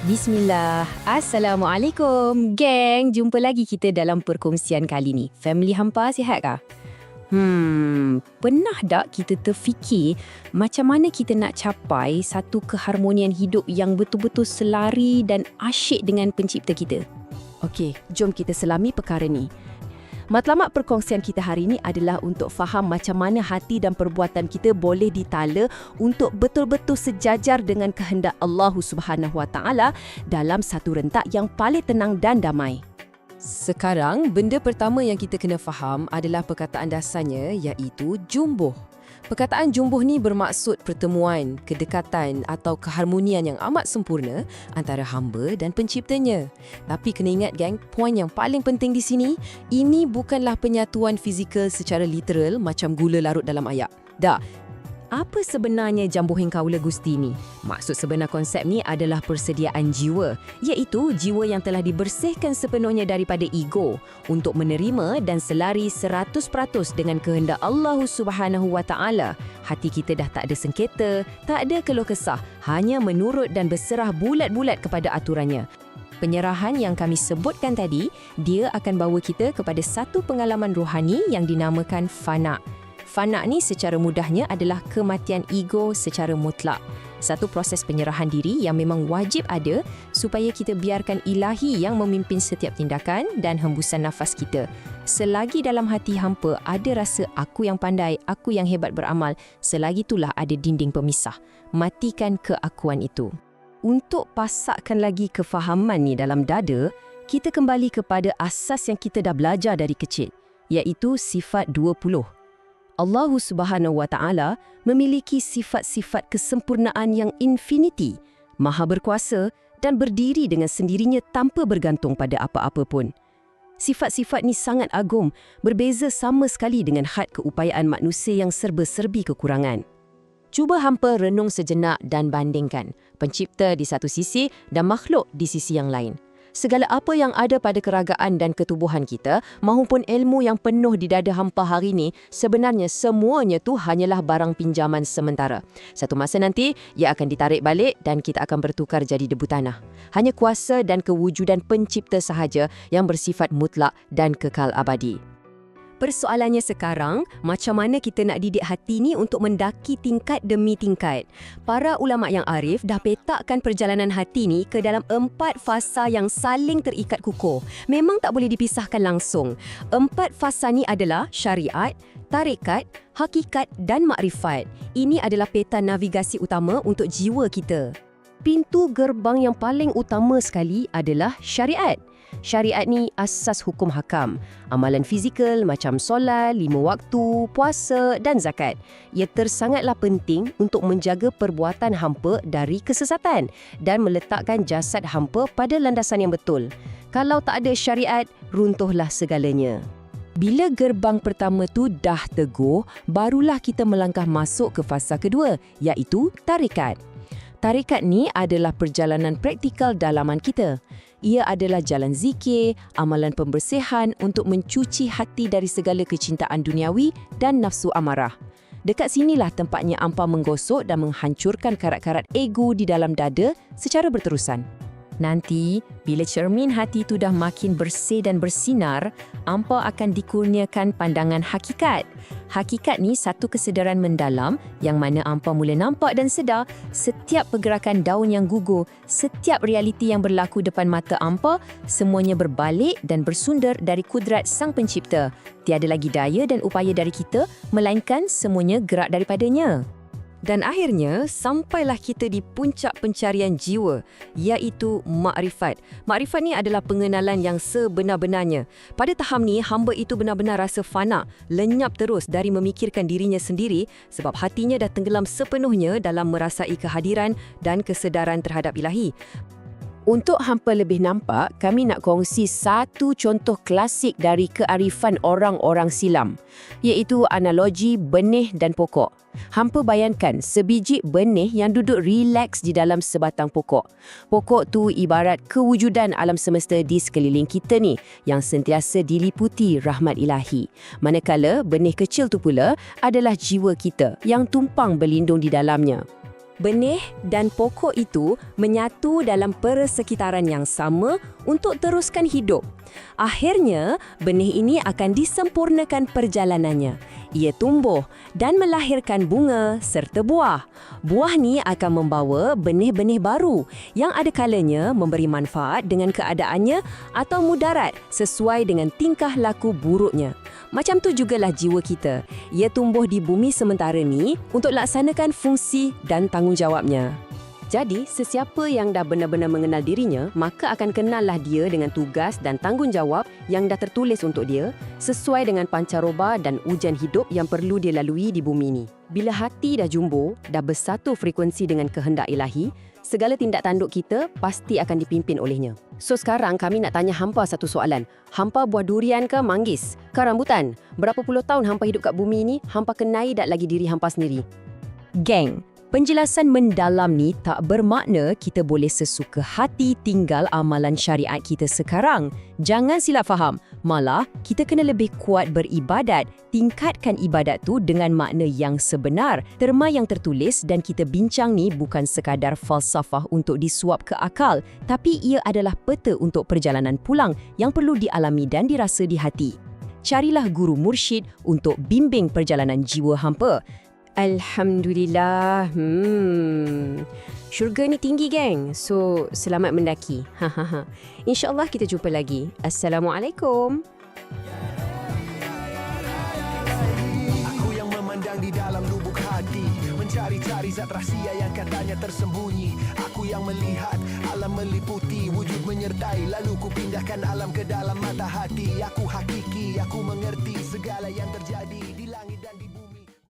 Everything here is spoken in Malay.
Bismillah. Assalamualaikum, geng. Jumpa lagi kita dalam perkongsian kali ni. Family hampa sihat kah? Pernah tak kita terfikir macam mana kita nak capai satu keharmonian hidup yang betul-betul selari dan asyik dengan pencipta kita? Okey, jom kita selami perkara ni. Matlamat perkongsian kita hari ini adalah untuk faham macam mana hati dan perbuatan kita boleh ditala untuk betul-betul sejajar dengan kehendak Allah Subhanahu Wa Taala dalam satu rentak yang paling tenang dan damai. Sekarang, benda pertama yang kita kena faham adalah perkataan dasarnya iaitu jumbuh. Perkataan jumbuh ni bermaksud pertemuan, kedekatan atau keharmonian yang amat sempurna antara hamba dan penciptanya. Tapi kena ingat geng, poin yang paling penting di sini, ini bukanlah penyatuan fizikal secara literal macam gula larut dalam ayak. Dah. Apa sebenarnya jambuhing kaula Gusti ni? Maksud sebenar konsep ni adalah persediaan jiwa, iaitu jiwa yang telah dibersihkan sepenuhnya daripada ego untuk menerima dan selari 100% dengan kehendak Allah Subhanahu Wa Taala. Hati kita dah tak ada sengketa, tak ada keluh kesah, hanya menurut dan berserah bulat-bulat kepada aturannya. Penyerahan yang kami sebutkan tadi, dia akan bawa kita kepada satu pengalaman rohani yang dinamakan fana. Fana ni secara mudahnya adalah kematian ego secara mutlak. Satu proses penyerahan diri yang memang wajib ada supaya kita biarkan ilahi yang memimpin setiap tindakan dan hembusan nafas kita. Selagi dalam hati hampa ada rasa aku yang pandai, aku yang hebat beramal, selagi itulah ada dinding pemisah. Matikan keakuan itu. Untuk pasakkan lagi kefahaman ni dalam dada, kita kembali kepada asas yang kita dah belajar dari kecil, iaitu sifat 20. Allah Subhanahu Wa Taala memiliki sifat-sifat kesempurnaan yang infinity, maha berkuasa dan berdiri dengan sendirinya tanpa bergantung pada apa-apa pun. Sifat-sifat ni sangat agung, berbeza sama sekali dengan had keupayaan manusia yang serba-serbi kekurangan. Cuba hampa renung sejenak dan bandingkan pencipta di satu sisi dan makhluk di sisi yang lain. Segala apa yang ada pada keragaan dan ketubuhan kita maupun ilmu yang penuh di dada hampa hari ini, sebenarnya semuanya tu hanyalah barang pinjaman sementara. Satu masa nanti, ia akan ditarik balik dan kita akan bertukar jadi debu tanah. Hanya kuasa dan kewujudan pencipta sahaja yang bersifat mutlak dan kekal abadi. Persoalannya sekarang, macam mana kita nak didik hati ni untuk mendaki tingkat demi tingkat? Para ulama yang arif dah petakkan perjalanan hati ni ke dalam 4 fasa yang saling terikat kukuh. Memang tak boleh dipisahkan langsung. 4 fasa ni adalah syariat, tarikat, hakikat dan makrifat. Ini adalah peta navigasi utama untuk jiwa kita. Pintu gerbang yang paling utama sekali adalah syariat. Syariat ni asas hukum hakam. Amalan fizikal macam solat, 5 waktu, puasa dan zakat. Ia tersangatlah penting untuk menjaga perbuatan hampa dari kesesatan dan meletakkan jasad hampa pada landasan yang betul. Kalau tak ada syariat, runtuhlah segalanya. Bila gerbang pertama tu dah teguh, barulah kita melangkah masuk ke fasa kedua, iaitu tarikat. Tarikat ni adalah perjalanan praktikal dalaman kita. Ia adalah jalan zikir, amalan pembersihan untuk mencuci hati dari segala kecintaan duniawi dan nafsu amarah. Dekat sinilah tempatnya hampa menggosok dan menghancurkan karat-karat ego di dalam dada secara berterusan. Nanti, bila cermin hati itu dah makin bersih dan bersinar, hampa akan dikurniakan pandangan hakikat. Hakikat ni satu kesedaran mendalam yang mana hampa mula nampak dan sedar setiap pergerakan daun yang gugur, setiap realiti yang berlaku depan mata hampa, semuanya berbalik dan bersumber dari kudrat Sang Pencipta. Tiada lagi daya dan upaya dari kita, melainkan semuanya gerak daripadanya. Dan akhirnya, sampailah kita di puncak pencarian jiwa, iaitu makrifat. Makrifat ni adalah pengenalan yang sebenar-benarnya. Pada tahap ni, hamba itu benar-benar rasa fana, lenyap terus dari memikirkan dirinya sendiri sebab hatinya dah tenggelam sepenuhnya dalam merasai kehadiran dan kesedaran terhadap ilahi. Untuk hampa lebih nampak, kami nak kongsi satu contoh klasik dari kearifan orang-orang silam, iaitu analogi benih dan pokok. Hampa bayangkan sebiji benih yang duduk rileks di dalam sebatang pokok. Pokok tu ibarat kewujudan alam semesta di sekeliling kita ni yang sentiasa diliputi rahmat ilahi. Manakala benih kecil tu pula adalah jiwa kita yang tumpang berlindung di dalamnya. Benih dan pokok itu menyatu dalam persekitaran yang sama untuk teruskan hidup. Akhirnya, benih ini akan disempurnakan perjalanannya. Ia tumbuh dan melahirkan bunga serta buah. Buah ni akan membawa benih-benih baru yang ada kalanya memberi manfaat dengan keadaannya atau mudarat sesuai dengan tingkah laku buruknya. Macam tu jugalah jiwa kita. Ia tumbuh di bumi sementara ni untuk laksanakan fungsi dan tanggungjawabnya. Jadi, sesiapa yang dah benar-benar mengenal dirinya, maka akan kenallah dia dengan tugas dan tanggungjawab yang dah tertulis untuk dia, sesuai dengan pancaroba dan ujian hidup yang perlu dia lalui di bumi ni. Bila hati dah jumbo, dah bersatu frekuensi dengan kehendak ilahi, segala tindak tanduk kita pasti akan dipimpin olehnya. So sekarang kami nak tanya hampa satu soalan. Hampa buah durian ke manggis? Ke rambutan? Berapa puluh tahun hampa hidup kat bumi ni, hampa kenai tak lagi diri hampa sendiri? Geng, penjelasan mendalam ni tak bermakna kita boleh sesuka hati tinggal amalan syariat kita sekarang. Jangan silap faham. Malah, kita kena lebih kuat beribadat. Tingkatkan ibadat tu dengan makna yang sebenar. Terma yang tertulis dan kita bincang ni bukan sekadar falsafah untuk disuap ke akal, tapi ia adalah peta untuk perjalanan pulang yang perlu dialami dan dirasa di hati. Carilah guru mursyid untuk bimbing perjalanan jiwa hampa. Alhamdulillah. Syurga ni tinggi, geng. So, selamat mendaki. InsyaAllah kita jumpa lagi. Assalamualaikum. Aku yang memandang di dalam lubuk hati, mencari-cari zat rahsia yang katanya tersembunyi. Aku yang melihat alam meliputi, wujud menyertai, lalu ku pindahkan alam ke dalam mata hati. Aku hakiki, aku mengerti segala yang terjadi di langit dan